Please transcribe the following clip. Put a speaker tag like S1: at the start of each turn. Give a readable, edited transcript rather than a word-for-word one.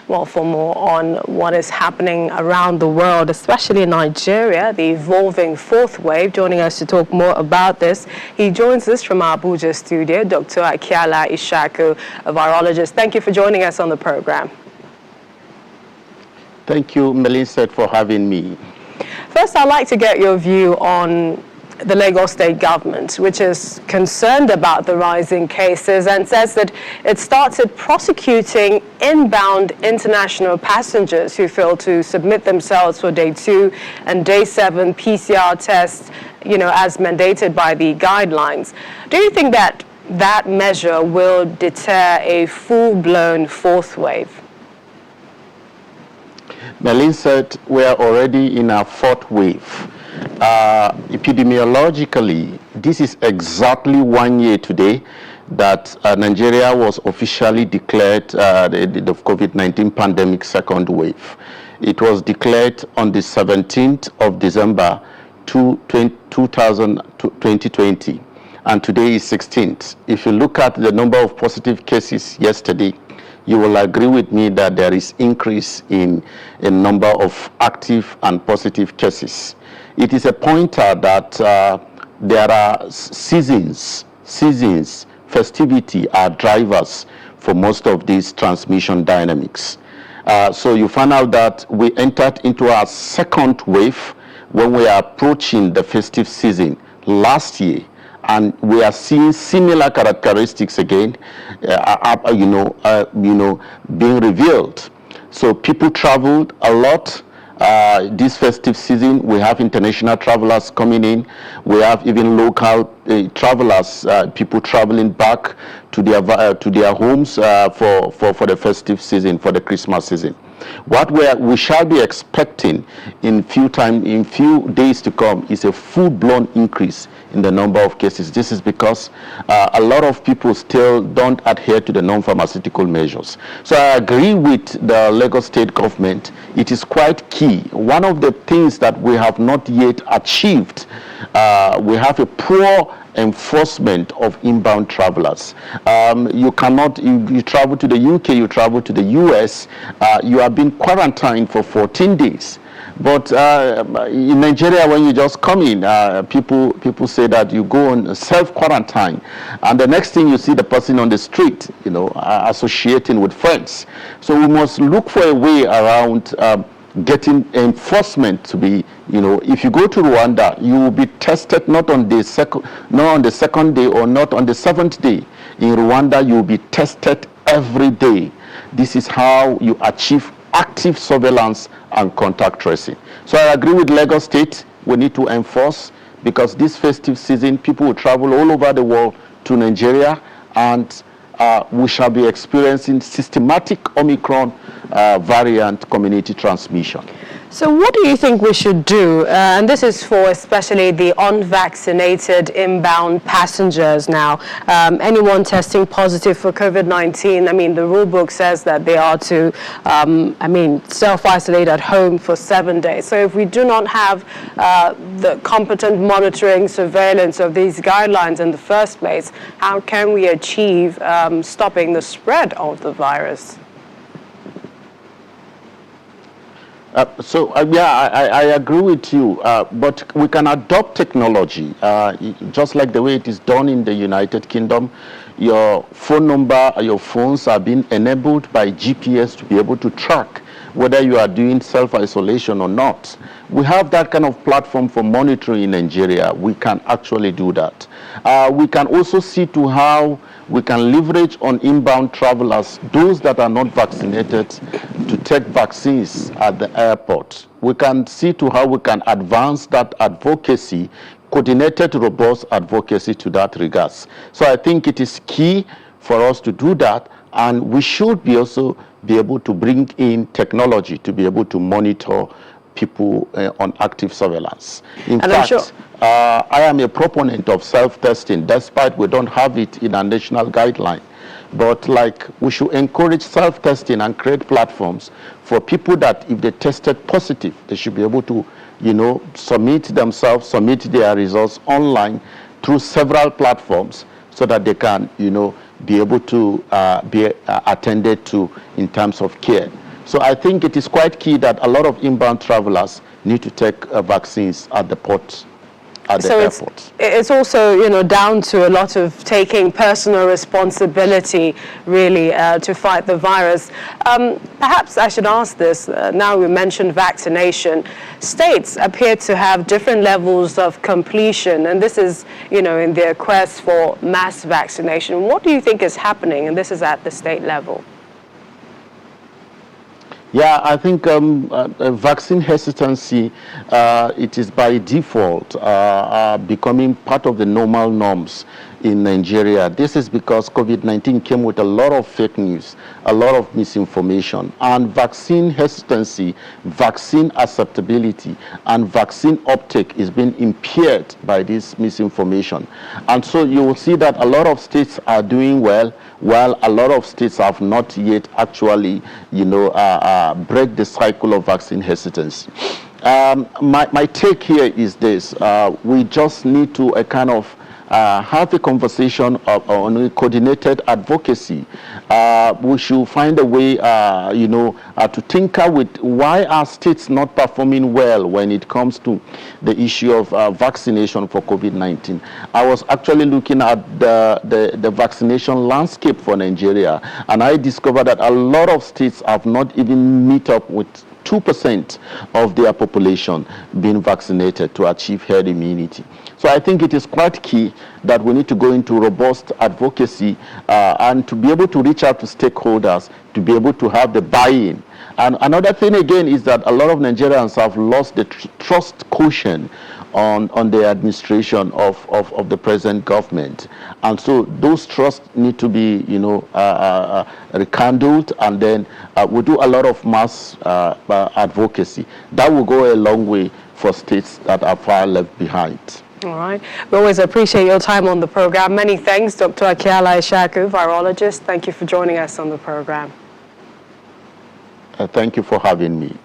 S1: Well, for more on what is happening around the world, especially in Nigeria, the evolving fourth wave, joining us to talk more about this, he joins us from our Abuja studio, Dr. Akiala Ishaku, a virologist. Thank you for joining us on the program.
S2: Thank you, Melissa, for having me.
S1: First, I'd like to get your view on the Lagos state government, which is concerned about the rising cases and says that it started prosecuting inbound international passengers who failed to submit themselves for day 2 and day 7 PCR tests, as mandated by the guidelines. Do you think that that measure will deter a full-blown fourth wave?
S2: Melissa said we are already in our fourth wave. Epidemiologically, this is exactly 1 year today that Nigeria was officially declared the COVID-19 pandemic second wave. It was declared on the 17th of December 2020, and today is 16th. If you look at the number of positive cases yesterday, you will agree with me that there is increase in a number of active and positive cases. It is a pointer that there are seasons, festivity are drivers for most of these transmission dynamics. So you find out that we entered into our second wave when we are approaching the festive season last year. And we are seeing similar characteristics again, being revealed. So people traveled a lot this festive season. We have international travelers coming in. We have even local travelers, people traveling back to their homes for the festive season, for the Christmas season. What we shall be expecting in few days to come is a full-blown increase in the number of cases. This is because a lot of people still don't adhere to the non-pharmaceutical measures. So I agree with the Lagos state government. It is quite key. One of the things that we have not yet achieved, we have a poor enforcement of inbound travelers. You cannot, you travel to the UK, you travel to the US, you have been quarantined for 14 days. But in Nigeria, when you just come in, people say that you go on self-quarantine, and the next thing you see the person on the street, associating with friends. So we must look for a way around getting enforcement to be, if you go to Rwanda, you will be tested not on the second day or not on the 7th day. In Rwanda, you will be tested every day. This is how you achieve active surveillance and contact tracing. So I agree with Lagos State. We need to enforce, because this festive season, people will travel all over the world to Nigeria, and we shall be experiencing systematic Omicron variant community transmission.
S1: So what do you think we should do? And this is for especially the unvaccinated inbound passengers now. Anyone testing positive for COVID-19, the rule book says that they are to, self-isolate at home for 7 days. So if we do not have the competent monitoring, surveillance of these guidelines in the first place, how can we achieve stopping the spread of the virus?
S2: I agree with you, but we can adopt technology, just like the way it is done in the United Kingdom. Your phone number, your phones are being enabled by GPS to be able to track whether you are doing self-isolation or not. We have that kind of platform for monitoring in Nigeria. We can actually do that. We can also see to how we can leverage on inbound travelers, those that are not vaccinated, to take vaccines at the airport. We can see to how we can advance that advocacy, coordinated, robust advocacy to that regards. So I think it is key for us to do that, and we should also be able to bring in technology to be able to monitor people on active surveillance. In fact, I am a proponent of self-testing, despite we don't have it in our national guideline. But we should encourage self-testing and create platforms for people that if they tested positive, they should be able to, submit their results online through several platforms, so that they can, be able to be attended to in terms of care. So I think it is quite key that a lot of inbound travelers need to take vaccines at the port, at the airport.
S1: It's also, you know, down to a lot of taking personal responsibility, really, to fight the virus. Perhaps I should ask this, now we mentioned vaccination. States appear to have different levels of completion, and this is, you know, in their quest for mass vaccination. What do you think is happening? And this is at the state level.
S2: Yeah, I think vaccine hesitancy, it is by default becoming part of the normal norms in Nigeria. This is because COVID-19 came with a lot of fake news, a lot of misinformation, and vaccine hesitancy, vaccine acceptability, and vaccine uptake is being impaired by this misinformation. And so you will see that a lot of states are doing well, while a lot of states have not yet actually, you know, break the cycle of vaccine hesitancy. My take here is this: we just need to kind of have a conversation on a coordinated advocacy. We should find a way, you know, to tinker with why are states not performing well when it comes to the issue of vaccination for COVID-19. I was actually looking at the vaccination landscape for Nigeria, and I discovered that a lot of states have not even met up with 2% of their population being vaccinated to achieve herd immunity. So I think it is quite key that we need to go into robust advocacy and to be able to reach out to stakeholders, to be able to have the buy-in. And another thing again is that a lot of Nigerians have lost the trust quotient on the administration of the present government. And so those trusts need to be, you know, rekindled, and then we do a lot of mass advocacy. That will go a long way for states that are far left behind.
S1: All right. We always appreciate your time on the program. Many thanks, Dr. Akiala Ishaku, virologist. Thank you for joining us on the program.
S2: Thank you for having me.